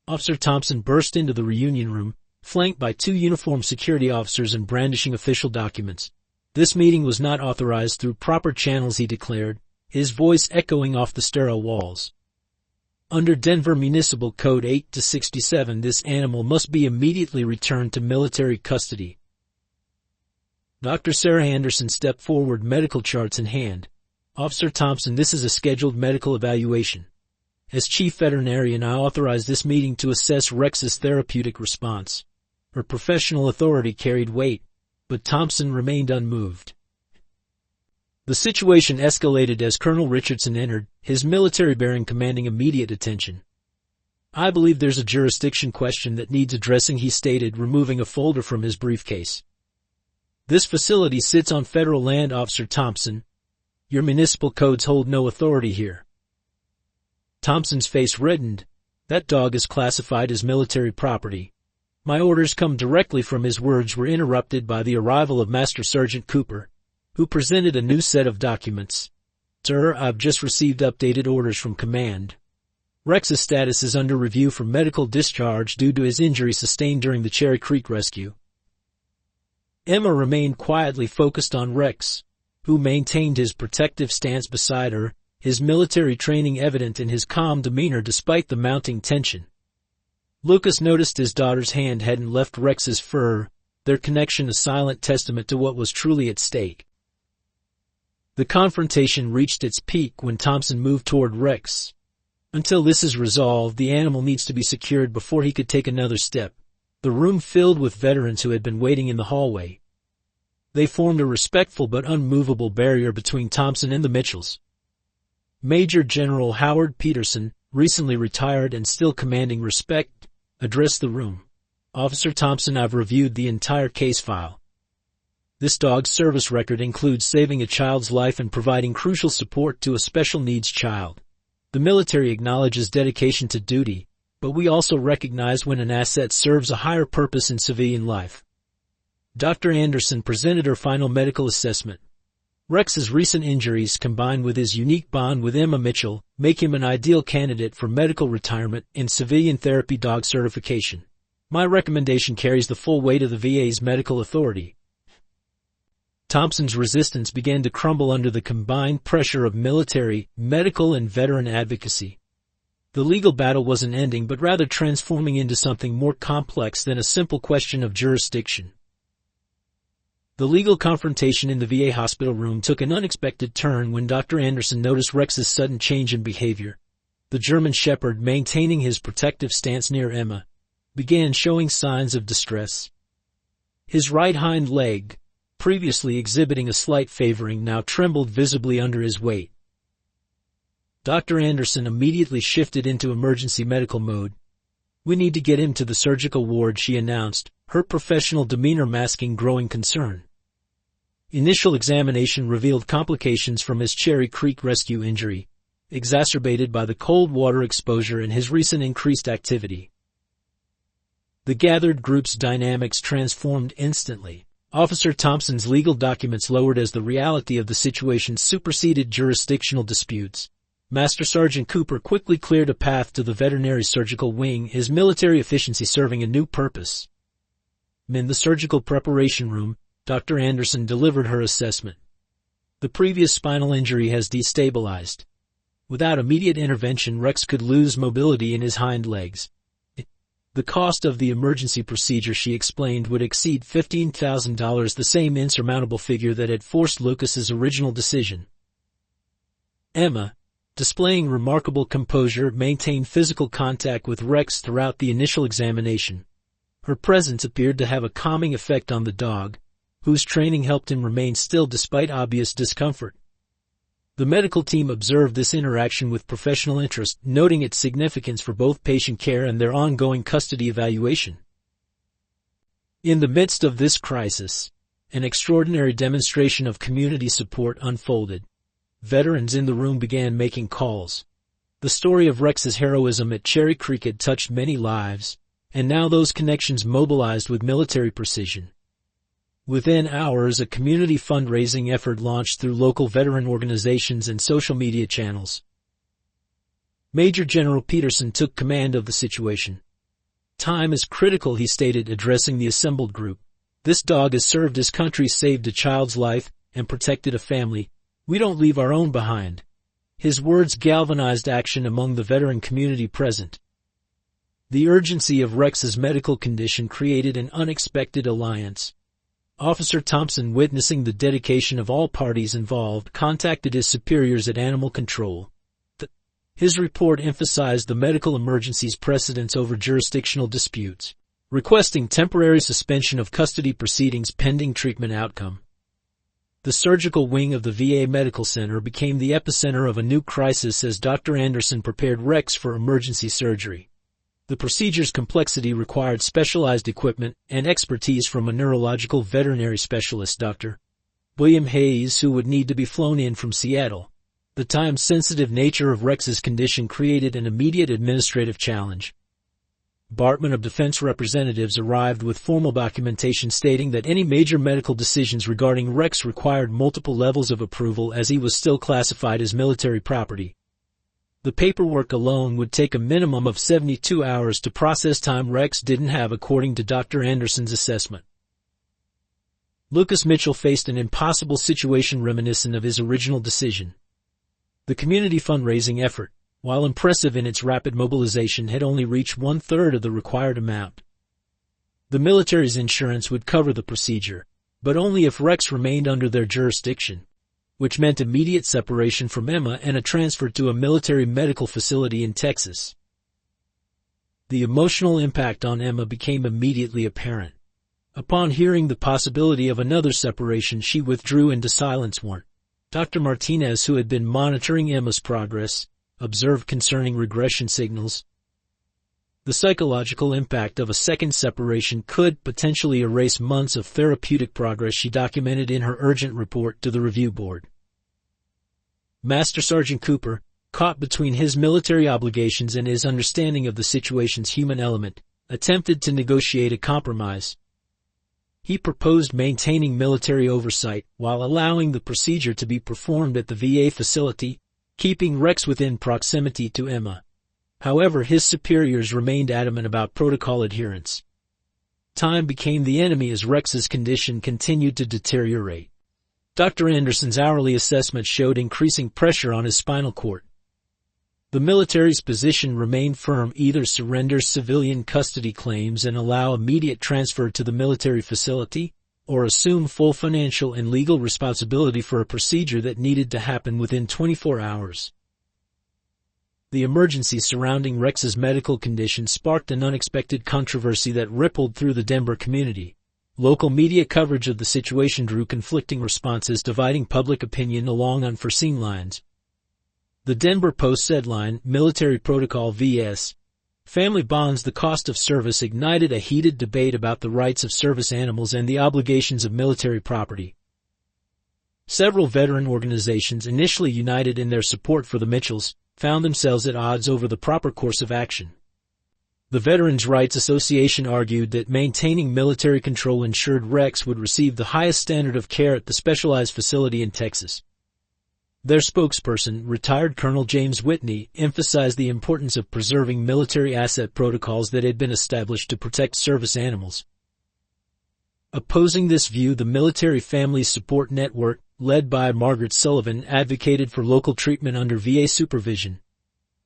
Officer Thompson burst into the reunion room, flanked by 2 uniformed security officers and brandishing official documents. "This meeting was not authorized through proper channels," he declared, his voice echoing off the sterile walls. Under Denver Municipal Code 8-67, this animal must be immediately returned to military custody. Dr. Sarah Anderson stepped forward, medical charts in hand. Officer Thompson, this is a scheduled medical evaluation. As chief veterinarian, I authorize this meeting to assess Rex's therapeutic response. Her professional authority carried weight, but Thompson remained unmoved. The situation escalated as Colonel Richardson entered, his military bearing commanding immediate attention. I believe there's a jurisdiction question that needs addressing, he stated, removing a folder from his briefcase. This facility sits on federal land, Officer Thompson. Your municipal codes hold no authority here. Thompson's face reddened. That dog is classified as military property. My orders come directly from his words were interrupted by the arrival of Master Sergeant Cooper, who presented a new set of documents. Sir, I've just received updated orders from command. Rex's status is under review for medical discharge due to his injury sustained during the Cherry Creek rescue. Emma remained quietly focused on Rex, who maintained his protective stance beside her, his military training evident in his calm demeanor despite the mounting tension. Lucas noticed his daughter's hand hadn't left Rex's fur, their connection a silent testament to what was truly at stake. The confrontation reached its peak when Thompson moved toward Rex. Until this is resolved, the animal needs to be secured before he could take another step. The room filled with veterans who had been waiting in the hallway. They formed a respectful but unmovable barrier between Thompson and the Mitchells. Major General Howard Peterson, recently retired and still commanding respect, addressed the room. Officer Thompson, I've reviewed the entire case file. This dog's service record includes saving a child's life and providing crucial support to a special needs child. The military acknowledges dedication to duty, but we also recognize when an asset serves a higher purpose in civilian life. Dr. Anderson presented her final medical assessment. Rex's recent injuries, combined with his unique bond with Emma Mitchell, make him an ideal candidate for medical retirement and civilian therapy dog certification. My recommendation carries the full weight of the VA's medical authority. Thompson's resistance began to crumble under the combined pressure of military, medical, and veteran advocacy. The legal battle wasn't ending but rather transforming into something more complex than a simple question of jurisdiction. The legal confrontation in the VA hospital room took an unexpected turn when Dr. Anderson noticed Rex's sudden change in behavior. The German Shepherd, maintaining his protective stance near Emma, began showing signs of distress. His right hind leg, previously exhibiting a slight favoring, now trembled visibly under his weight. Dr. Anderson immediately shifted into emergency medical mode. We need to get him to the surgical ward, she announced, her professional demeanor masking growing concern. Initial examination revealed complications from his Cherry Creek rescue injury, exacerbated by the cold water exposure and his recent increased activity. The gathered group's dynamics transformed instantly. Officer Thompson's legal documents lowered as the reality of the situation superseded jurisdictional disputes. Master Sergeant Cooper quickly cleared a path to the veterinary surgical wing, his military efficiency serving a new purpose. In the surgical preparation room, Dr. Anderson delivered her assessment. The previous spinal injury has destabilized. Without immediate intervention, Rex could lose mobility in his hind legs. The cost of the emergency procedure, she explained, would exceed $15,000, the same insurmountable figure that had forced Lucas's original decision. Emma, displaying remarkable composure, maintained physical contact with Rex throughout the initial examination. Her presence appeared to have a calming effect on the dog, whose training helped him remain still despite obvious discomfort. The medical team observed this interaction with professional interest, noting its significance for both patient care and their ongoing custody evaluation. In the midst of this crisis, an extraordinary demonstration of community support unfolded. Veterans in the room began making calls. The story of Rex's heroism at Cherry Creek had touched many lives, and now those connections mobilized with military precision. Within hours, a community fundraising effort launched through local veteran organizations and social media channels. Major General Peterson took command of the situation. Time is critical, he stated, addressing the assembled group. This dog has served his country, saved a child's life, and protected a family. We don't leave our own behind. His words galvanized action among the veteran community present. The urgency of Rex's medical condition created an unexpected alliance. Officer Thompson, witnessing the dedication of all parties involved, contacted his superiors at Animal Control. His report emphasized the medical emergency's precedence over jurisdictional disputes, requesting temporary suspension of custody proceedings pending treatment outcome. The surgical wing of the VA Medical Center became the epicenter of a new crisis as Dr. Anderson prepared Rex for emergency surgery. The procedure's complexity required specialized equipment and expertise from a neurological veterinary specialist, Dr. William Hayes, who would need to be flown in from Seattle. The time-sensitive nature of Rex's condition created an immediate administrative challenge. Department of Defense representatives arrived with formal documentation stating that any major medical decisions regarding Rex required multiple levels of approval as he was still classified as military property. The paperwork alone would take a minimum of 72 hours to process, time Rex didn't have according to Dr. Anderson's assessment. Lucas Mitchell faced an impossible situation reminiscent of his original decision. The community fundraising effort, while impressive in its rapid mobilization, had only reached one-third of the required amount. The military's insurance would cover the procedure, but only if Rex remained under their jurisdiction, which meant immediate separation from Emma and a transfer to a military medical facility in Texas. The emotional impact on Emma became immediately apparent. Upon hearing the possibility of another separation, she withdrew into silence. Dr. Martinez, who had been monitoring Emma's progress, observed concerning regression signals. The psychological impact of a second separation could potentially erase months of therapeutic progress, she documented in her urgent report to the review board. Master Sergeant Cooper, caught between his military obligations and his understanding of the situation's human element, attempted to negotiate a compromise. He proposed maintaining military oversight while allowing the procedure to be performed at the VA facility, keeping Rex within proximity to Emma. However, his superiors remained adamant about protocol adherence. Time became the enemy as Rex's condition continued to deteriorate. Dr. Anderson's hourly assessment showed increasing pressure on his spinal cord. The military's position remained firm: either surrender civilian custody claims and allow immediate transfer to the military facility, or assume full financial and legal responsibility for a procedure that needed to happen within 24 hours. The emergency surrounding Rex's medical condition sparked an unexpected controversy that rippled through the Denver community. Local media coverage of the situation drew conflicting responses, dividing public opinion along unforeseen lines. The Denver Post's headline, "Military Protocol vs. Family Bonds: The Cost of Service," ignited a heated debate about the rights of service animals and the obligations of military property. Several veteran organizations, initially united in their support for the Mitchells, found themselves at odds over the proper course of action. The Veterans Rights Association argued that maintaining military control ensured Rex would receive the highest standard of care at the specialized facility in Texas. Their spokesperson, retired Colonel James Whitney, emphasized the importance of preserving military asset protocols that had been established to protect service animals. Opposing this view, the Military Family Support Network, led by Margaret Sullivan, advocated for local treatment under VA supervision.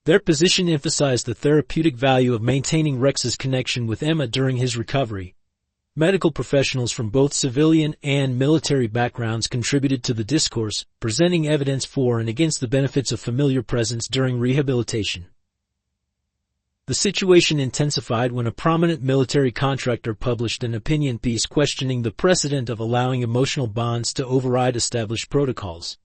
Their position emphasized the therapeutic value of maintaining Rex's connection with Emma during his recovery. Medical professionals from both civilian and military backgrounds contributed to the discourse, presenting evidence for and against the benefits of familiar presence during rehabilitation. The situation intensified when a prominent military contractor published an opinion piece questioning the precedent of allowing emotional bonds to override established protocols.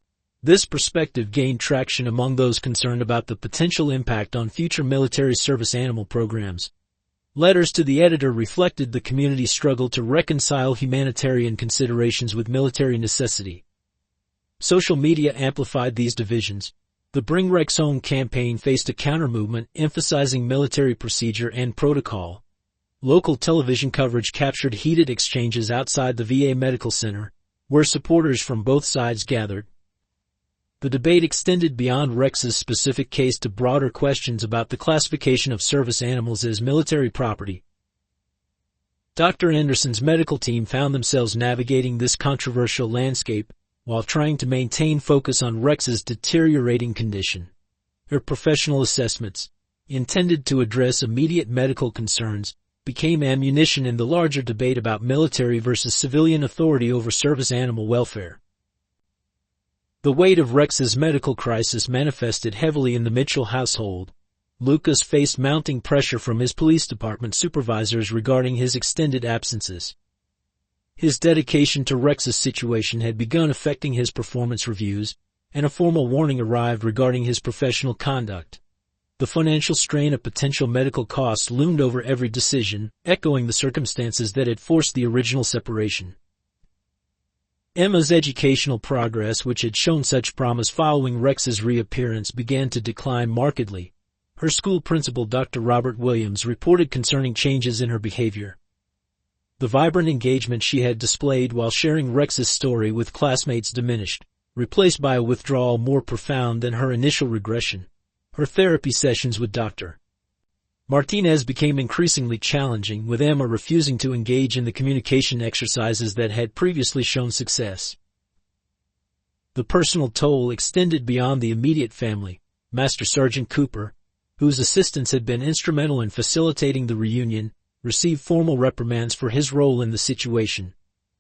This perspective gained traction among those concerned about the potential impact on future military service animal programs. Letters to the editor reflected the community's struggle to reconcile humanitarian considerations with military necessity. Social media amplified these divisions. The Bring Rex Home campaign faced a counter-movement emphasizing military procedure and protocol. Local television coverage captured heated exchanges outside the VA Medical Center, where supporters from both sides gathered. The debate extended beyond Rex's specific case to broader questions about the classification of service animals as military property. Dr. Anderson's medical team found themselves navigating this controversial landscape, while trying to maintain focus on Rex's deteriorating condition. Her professional assessments, intended to address immediate medical concerns, became ammunition in the larger debate about military versus civilian authority over service animal welfare. The weight of Rex's medical crisis manifested heavily in the Mitchell household. Lucas faced mounting pressure from his police department supervisors regarding his extended absences. His dedication to Rex's situation had begun affecting his performance reviews, and a formal warning arrived regarding his professional conduct. The financial strain of potential medical costs loomed over every decision, echoing the circumstances that had forced the original separation. Emma's educational progress, which had shown such promise following Rex's reappearance, began to decline markedly. Her school principal, Dr. Robert Williams, reported concerning changes in her behavior. The vibrant engagement she had displayed while sharing Rex's story with classmates diminished, replaced by a withdrawal more profound than her initial regression. Her therapy sessions with Dr. Martinez became increasingly challenging, with Emma refusing to engage in the communication exercises that had previously shown success. The personal toll extended beyond the immediate family. Master Sergeant Cooper, whose assistance had been instrumental in facilitating the reunion, received formal reprimands for his role in the situation.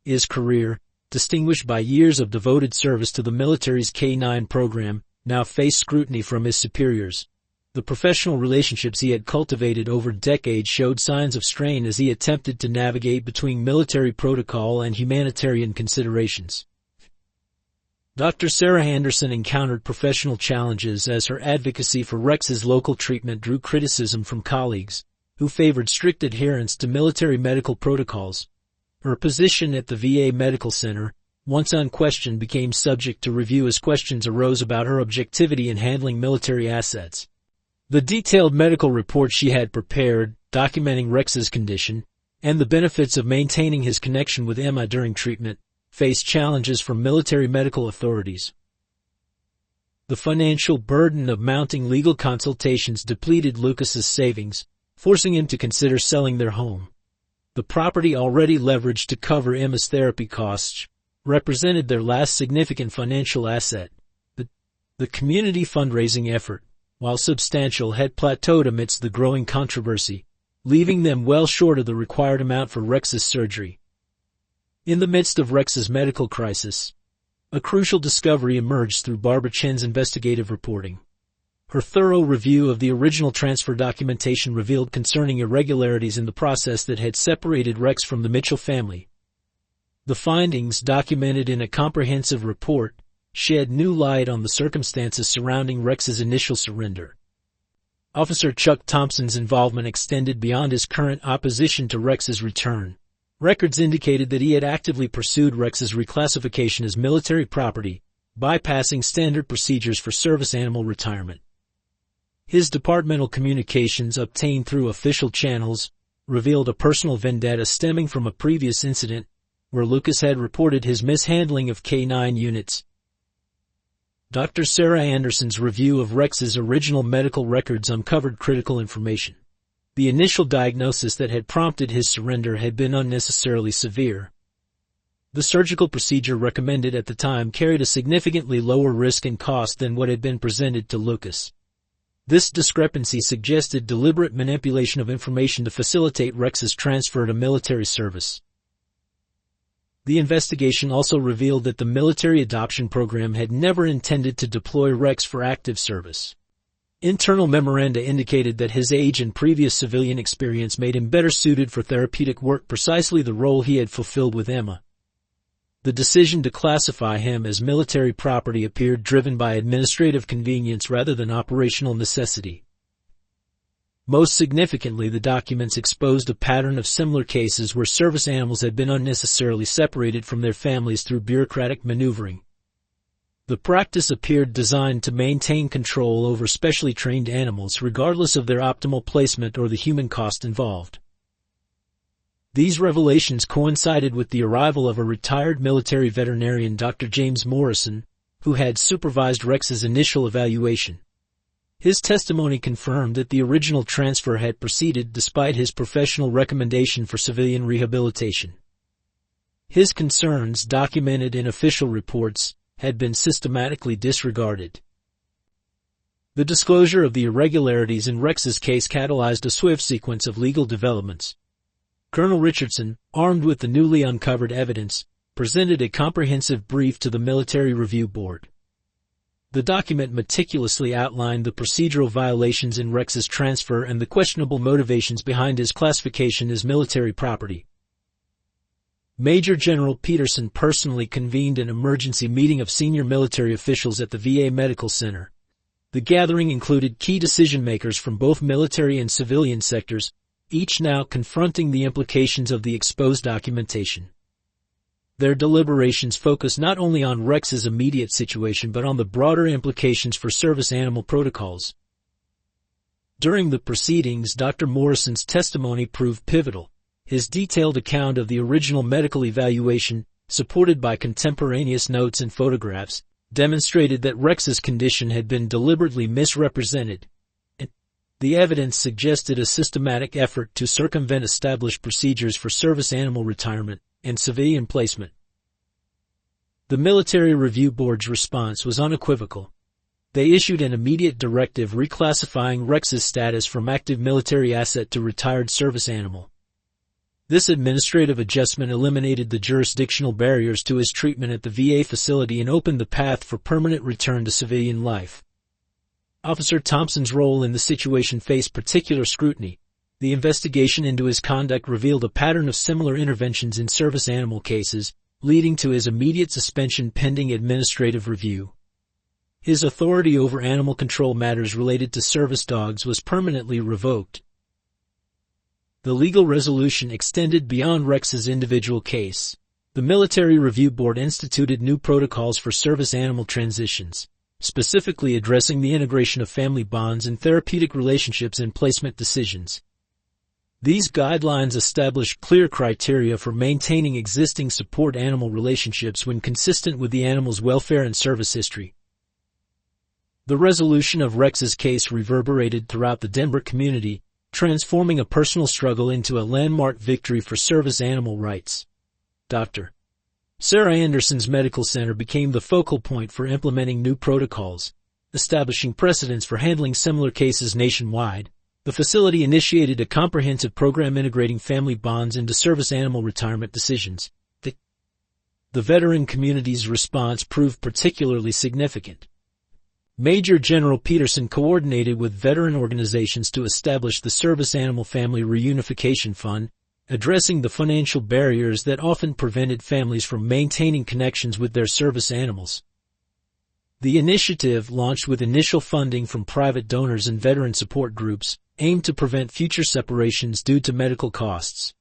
His career, distinguished by years of devoted service to the military's K-9 program, now faced scrutiny from his superiors. The professional relationships he had cultivated over decades showed signs of strain as he attempted to navigate between military protocol and humanitarian considerations. Dr. Sarah Anderson encountered professional challenges as her advocacy for Rex's local treatment drew criticism from colleagues, who favored strict adherence to military medical protocols. Her position at the VA Medical Center, once unquestioned, became subject to review as questions arose about her objectivity in handling military assets. The detailed medical report she had prepared, documenting Rex's condition, and the benefits of maintaining his connection with Emma during treatment, faced challenges from military medical authorities. The financial burden of mounting legal consultations depleted Lucas's savings, forcing him to consider selling their home. The property, already leveraged to cover Emma's therapy costs, represented their last significant financial asset. The community fundraising effort, while substantial, had plateaued amidst the growing controversy, leaving them well short of the required amount for Rex's surgery. In the midst of Rex's medical crisis, a crucial discovery emerged through Barbara Chen's investigative reporting. Her thorough review of the original transfer documentation revealed concerning irregularities in the process that had separated Rex from the Mitchell family. The findings, documented in a comprehensive report, shed new light on the circumstances surrounding Rex's initial surrender. Officer Chuck Thompson's involvement extended beyond his current opposition to Rex's return. Records indicated that he had actively pursued Rex's reclassification as military property, bypassing standard procedures for service animal retirement. His departmental communications, obtained through official channels, revealed a personal vendetta stemming from a previous incident where Lucas had reported his mishandling of K-9 units. Dr. Sarah Anderson's review of Rex's original medical records uncovered critical information. The initial diagnosis that had prompted his surrender had been unnecessarily severe. The surgical procedure recommended at the time carried a significantly lower risk and cost than what had been presented to Lucas. This discrepancy suggested deliberate manipulation of information to facilitate Rex's transfer to military service. The investigation also revealed that the military adoption program had never intended to deploy Rex for active service. Internal memoranda indicated that his age and previous civilian experience made him better suited for therapeutic work, precisely the role he had fulfilled with Emma. The decision to classify him as military property appeared driven by administrative convenience rather than operational necessity. Most significantly, the documents exposed a pattern of similar cases where service animals had been unnecessarily separated from their families through bureaucratic maneuvering. The practice appeared designed to maintain control over specially trained animals regardless of their optimal placement or the human cost involved. These revelations coincided with the arrival of a retired military veterinarian, Dr. James Morrison, who had supervised Rex's initial evaluation. His testimony confirmed that the original transfer had proceeded despite his professional recommendation for civilian rehabilitation. His concerns, documented in official reports, had been systematically disregarded. The disclosure of the irregularities in Rex's case catalyzed a swift sequence of legal developments. Colonel Richardson, armed with the newly uncovered evidence, presented a comprehensive brief to the Military Review Board. The document meticulously outlined the procedural violations in Rex's transfer and the questionable motivations behind his classification as military property. Major General Peterson personally convened an emergency meeting of senior military officials at the VA Medical Center. The gathering included key decision-makers from both military and civilian sectors, each now confronting the implications of the exposed documentation. Their deliberations focused not only on Rex's immediate situation but on the broader implications for service animal protocols. During the proceedings, Dr. Morrison's testimony proved pivotal. His detailed account of the original medical evaluation, supported by contemporaneous notes and photographs, demonstrated that Rex's condition had been deliberately misrepresented. The evidence suggested a systematic effort to circumvent established procedures for service animal retirement and civilian placement. The Military Review Board's response was unequivocal. They issued an immediate directive reclassifying Rex's status from active military asset to retired service animal. This administrative adjustment eliminated the jurisdictional barriers to his treatment at the VA facility and opened the path for permanent return to civilian life. Officer Thompson's role in the situation faced particular scrutiny. The investigation into his conduct revealed a pattern of similar interventions in service animal cases, leading to his immediate suspension pending administrative review. His authority over animal control matters related to service dogs was permanently revoked. The legal resolution extended beyond Rex's individual case. The Military Review Board instituted new protocols for service animal transitions, specifically addressing the integration of family bonds and therapeutic relationships in placement decisions. These guidelines established clear criteria for maintaining existing support animal relationships when consistent with the animal's welfare and service history. The resolution of Rex's case reverberated throughout the Denver community, transforming a personal struggle into a landmark victory for service animal rights. Dr. Sarah Anderson's Medical Center became the focal point for implementing new protocols, establishing precedents for handling similar cases nationwide. The facility initiated a comprehensive program integrating family bonds into service animal retirement decisions. The veteran community's response proved particularly significant. Major General Peterson coordinated with veteran organizations to establish the Service Animal Family Reunification Fund, addressing the financial barriers that often prevented families from maintaining connections with their service animals. The initiative, launched with initial funding from private donors and veteran support groups, aimed to prevent future separations due to medical costs.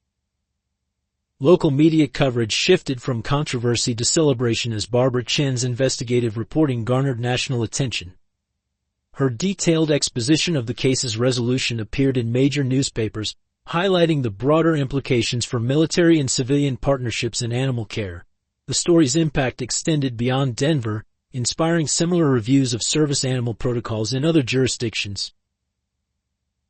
Local media coverage shifted from controversy to celebration as Barbara Chen's investigative reporting garnered national attention. Her detailed exposition of the case's resolution appeared in major newspapers, highlighting the broader implications for military and civilian partnerships in animal care. The story's impact extended beyond Denver, inspiring similar reviews of service animal protocols in other jurisdictions.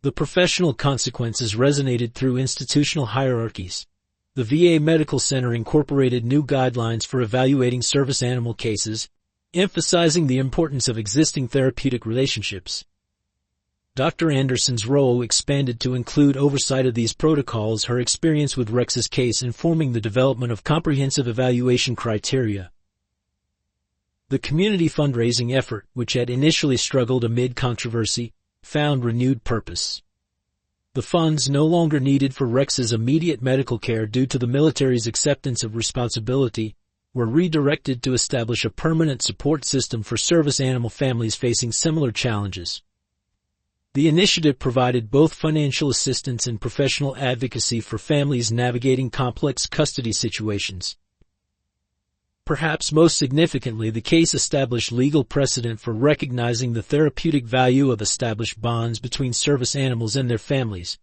The professional consequences resonated through institutional hierarchies. The VA Medical Center incorporated new guidelines for evaluating service animal cases, emphasizing the importance of existing therapeutic relationships. Dr. Anderson's role expanded to include oversight of these protocols, her experience with Rex's case informing the development of comprehensive evaluation criteria. The community fundraising effort, which had initially struggled amid controversy, found renewed purpose. The funds no longer needed for Rex's immediate medical care due to the military's acceptance of responsibility were redirected to establish a permanent support system for service animal families facing similar challenges. The initiative provided both financial assistance and professional advocacy for families navigating complex custody situations. Perhaps most significantly, the case established legal precedent for recognizing the therapeutic value of established bonds between service animals and their families.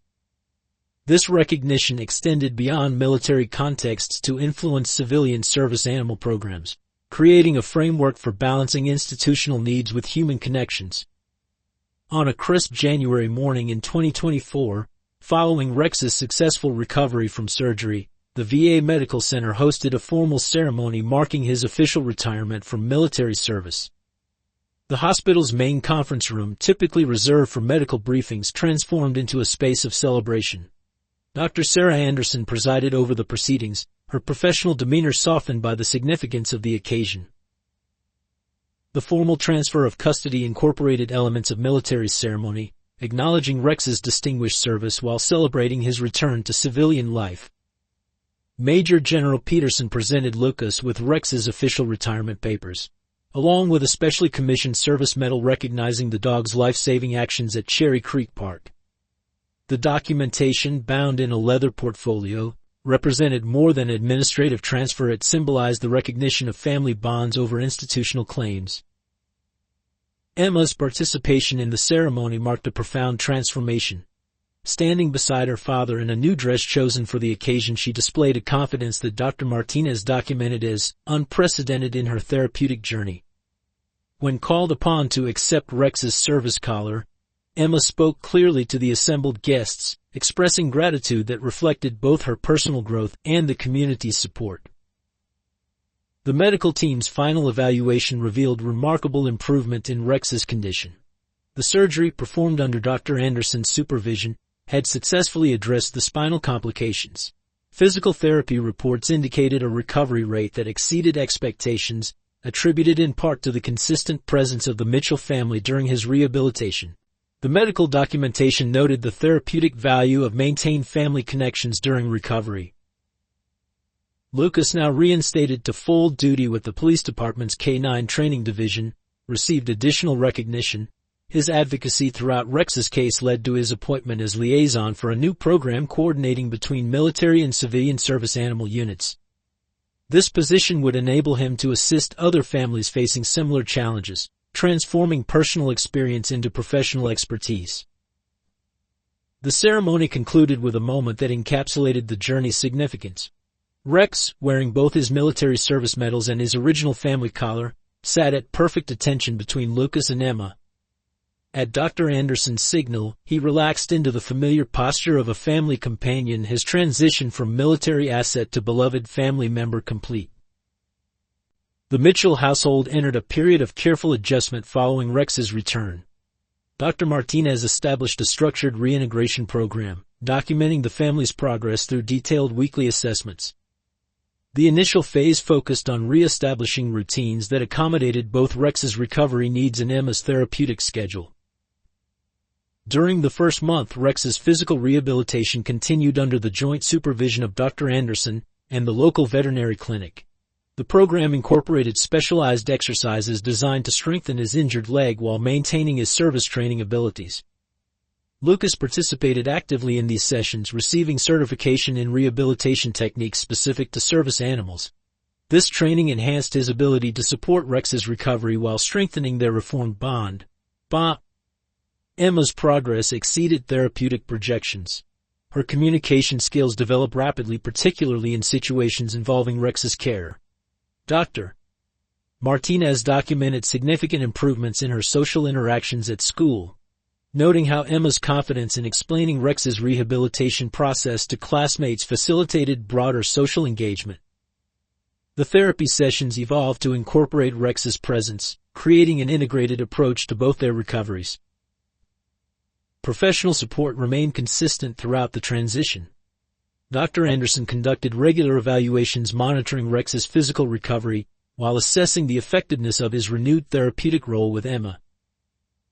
This recognition extended beyond military contexts to influence civilian service animal programs, creating a framework for balancing institutional needs with human connections. On a crisp January morning in 2024, following Rex's successful recovery from surgery, the VA Medical Center hosted a formal ceremony marking his official retirement from military service. The hospital's main conference room, typically reserved for medical briefings, transformed into a space of celebration. Dr. Sarah Anderson presided over the proceedings, her professional demeanor softened by the significance of the occasion. The formal transfer of custody incorporated elements of military ceremony, acknowledging Rex's distinguished service while celebrating his return to civilian life. Major General Peterson presented Lucas with Rex's official retirement papers, along with a specially commissioned service medal recognizing the dog's life-saving actions at Cherry Creek Park. The documentation, bound in a leather portfolio, represented more than administrative transfer. It symbolized the recognition of family bonds over institutional claims. Emma's participation in the ceremony marked a profound transformation. Standing beside her father in a new dress chosen for the occasion, she displayed a confidence that Dr. Martinez documented as unprecedented in her therapeutic journey. When called upon to accept Rex's service collar, Emma spoke clearly to the assembled guests, expressing gratitude that reflected both her personal growth and the community's support. The medical team's final evaluation revealed remarkable improvement in Rex's condition. The surgery, performed under Dr. Anderson's supervision, had successfully addressed the spinal complications. Physical therapy reports indicated a recovery rate that exceeded expectations, attributed in part to the consistent presence of the Mitchell family during his rehabilitation. The medical documentation noted the therapeutic value of maintained family connections during recovery. Lucas, now reinstated to full duty with the police department's K-9 training division, received additional recognition. His advocacy throughout Rex's case led to his appointment as liaison for a new program coordinating between military and civilian service animal units. This position would enable him to assist other families facing similar challenges, transforming personal experience into professional expertise. The ceremony concluded with a moment that encapsulated the journey's significance. Rex, wearing both his military service medals and his original family collar, sat at perfect attention between Lucas and Emma. At Dr. Anderson's signal, he relaxed into the familiar posture of a family companion, his transition from military asset to beloved family member complete. The Mitchell household entered a period of careful adjustment following Rex's return. Dr. Martinez established a structured reintegration program, documenting the family's progress through detailed weekly assessments. The initial phase focused on re-establishing routines that accommodated both Rex's recovery needs and Emma's therapeutic schedule. During the first month, Rex's physical rehabilitation continued under the joint supervision of Dr. Anderson and the local veterinary clinic. The program incorporated specialized exercises designed to strengthen his injured leg while maintaining his service training abilities. Lucas participated actively in these sessions, receiving certification in rehabilitation techniques specific to service animals. This training enhanced his ability to support Rex's recovery while strengthening their reformed bond. Emma's progress exceeded therapeutic projections. Her communication skills developed rapidly, particularly in situations involving Rex's care. Dr. Martinez documented significant improvements in her social interactions at school, noting how Emma's confidence in explaining Rex's rehabilitation process to classmates facilitated broader social engagement. The therapy sessions evolved to incorporate Rex's presence, creating an integrated approach to both their recoveries. Professional support remained consistent throughout the transition. Dr. Anderson conducted regular evaluations monitoring Rex's physical recovery while assessing the effectiveness of his renewed therapeutic role with Emma.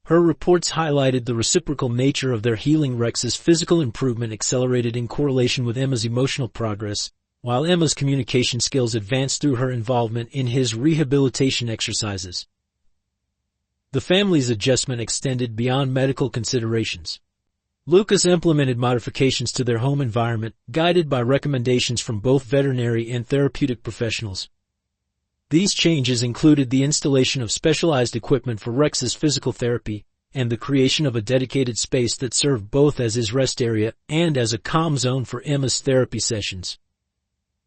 Her reports highlighted the reciprocal nature of their healing. Rex's physical improvement accelerated in correlation with Emma's emotional progress, while Emma's communication skills advanced through her involvement in his rehabilitation exercises. The family's adjustment extended beyond medical considerations. Lucas implemented modifications to their home environment, guided by recommendations from both veterinary and therapeutic professionals. These changes included the installation of specialized equipment for Rex's physical therapy and the creation of a dedicated space that served both as his rest area and as a calm zone for Emma's therapy sessions.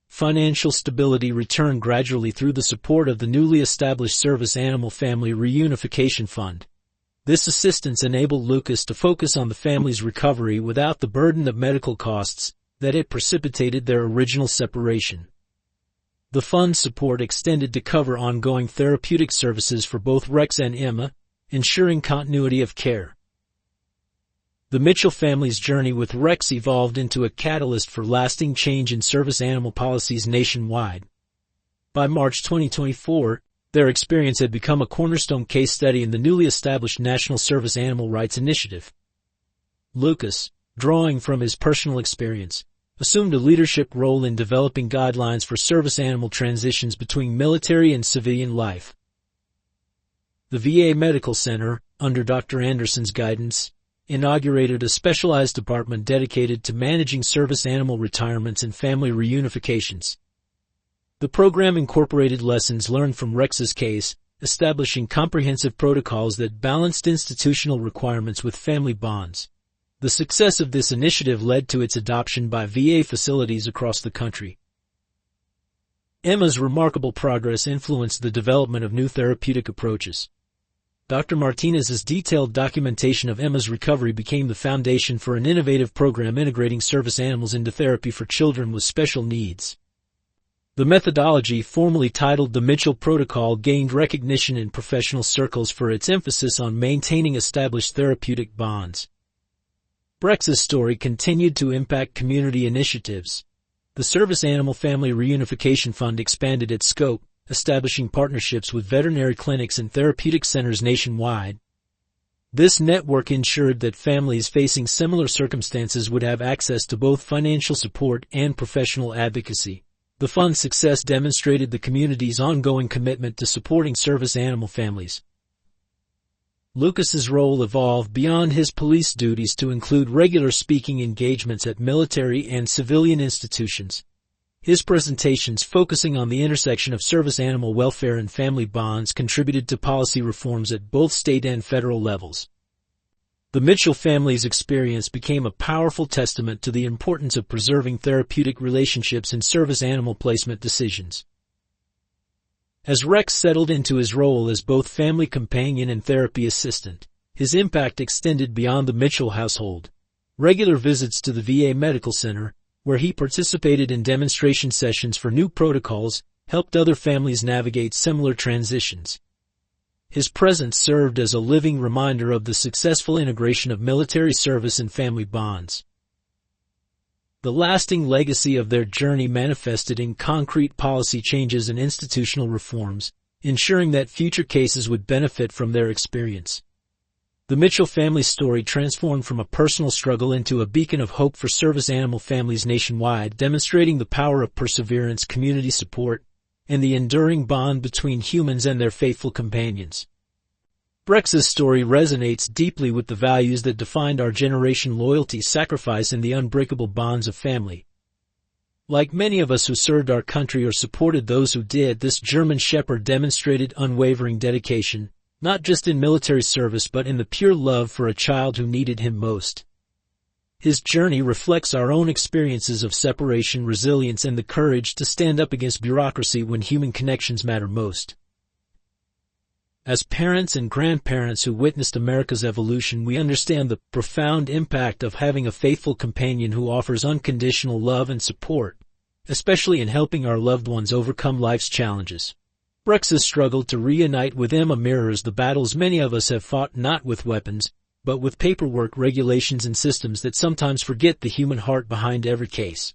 Financial stability returned gradually through the support of the newly established Service Animal Family Reunification Fund. This assistance enabled Lucas to focus on the family's recovery without the burden of medical costs, that it precipitated their original separation. The fund's support extended to cover ongoing therapeutic services for both Rex and Emma, ensuring continuity of care. The Mitchell family's journey with Rex evolved into a catalyst for lasting change in service animal policies nationwide. By March 2024, their experience had become a cornerstone case study in the newly established National Service Animal Rights Initiative. Lucas, drawing from his personal experience, assumed a leadership role in developing guidelines for service animal transitions between military and civilian life. The VA Medical Center, under Dr. Anderson's guidance, inaugurated a specialized department dedicated to managing service animal retirements and family reunifications. The program incorporated lessons learned from Rex's case, establishing comprehensive protocols that balanced institutional requirements with family bonds. The success of this initiative led to its adoption by VA facilities across the country. Emma's remarkable progress influenced the development of new therapeutic approaches. Dr. Martinez's detailed documentation of Emma's recovery became the foundation for an innovative program integrating service animals into therapy for children with special needs. The methodology, formally titled the Mitchell Protocol, gained recognition in professional circles for its emphasis on maintaining established therapeutic bonds. Rex's story continued to impact community initiatives. The Service Animal Family Reunification Fund expanded its scope, establishing partnerships with veterinary clinics and therapeutic centers nationwide. This network ensured that families facing similar circumstances would have access to both financial support and professional advocacy. The fund's success demonstrated the community's ongoing commitment to supporting service animal families. Lucas's role evolved beyond his police duties to include regular speaking engagements at military and civilian institutions. His presentations focusing on the intersection of service animal welfare and family bonds contributed to policy reforms at both state and federal levels. The Mitchell family's experience became a powerful testament to the importance of preserving therapeutic relationships in service animal placement decisions. As Rex settled into his role as both family companion and therapy assistant, his impact extended beyond the Mitchell household. Regular visits to the VA Medical Center, where he participated in demonstration sessions for new protocols, helped other families navigate similar transitions. His presence served as a living reminder of the successful integration of military service and family bonds. The lasting legacy of their journey manifested in concrete policy changes and institutional reforms, ensuring that future cases would benefit from their experience. The Mitchell family's story transformed from a personal struggle into a beacon of hope for service animal families nationwide, demonstrating the power of perseverance, community support, and the enduring bond between humans and their faithful companions. Rex's story resonates deeply with the values that defined our generation: loyalty, sacrifice, and the unbreakable bonds of family. Like many of us who served our country or supported those who did, this German Shepherd demonstrated unwavering dedication, not just in military service but in the pure love for a child who needed him most. His journey reflects our own experiences of separation, resilience, and the courage to stand up against bureaucracy when human connections matter most. As parents and grandparents who witnessed America's evolution, we understand the profound impact of having a faithful companion who offers unconditional love and support, especially in helping our loved ones overcome life's challenges. Rex's struggle to reunite with Emma mirrors the battles many of us have fought, not with weapons, but with paperwork, regulations, and systems that sometimes forget the human heart behind every case.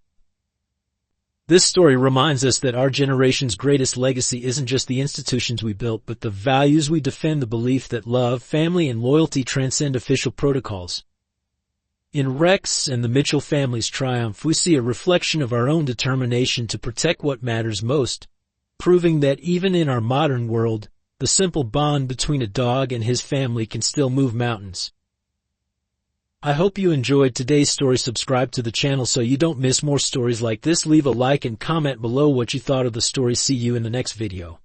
This story reminds us that our generation's greatest legacy isn't just the institutions we built, but the values we defend, the belief that love, family, and loyalty transcend official protocols. In Rex and the Mitchell family's triumph, we see a reflection of our own determination to protect what matters most, proving that even in our modern world, the simple bond between a dog and his family can still move mountains. I hope you enjoyed today's story. Subscribe to the channel so you don't miss more stories like this. Leave a like and comment below what you thought of the story. See you in the next video.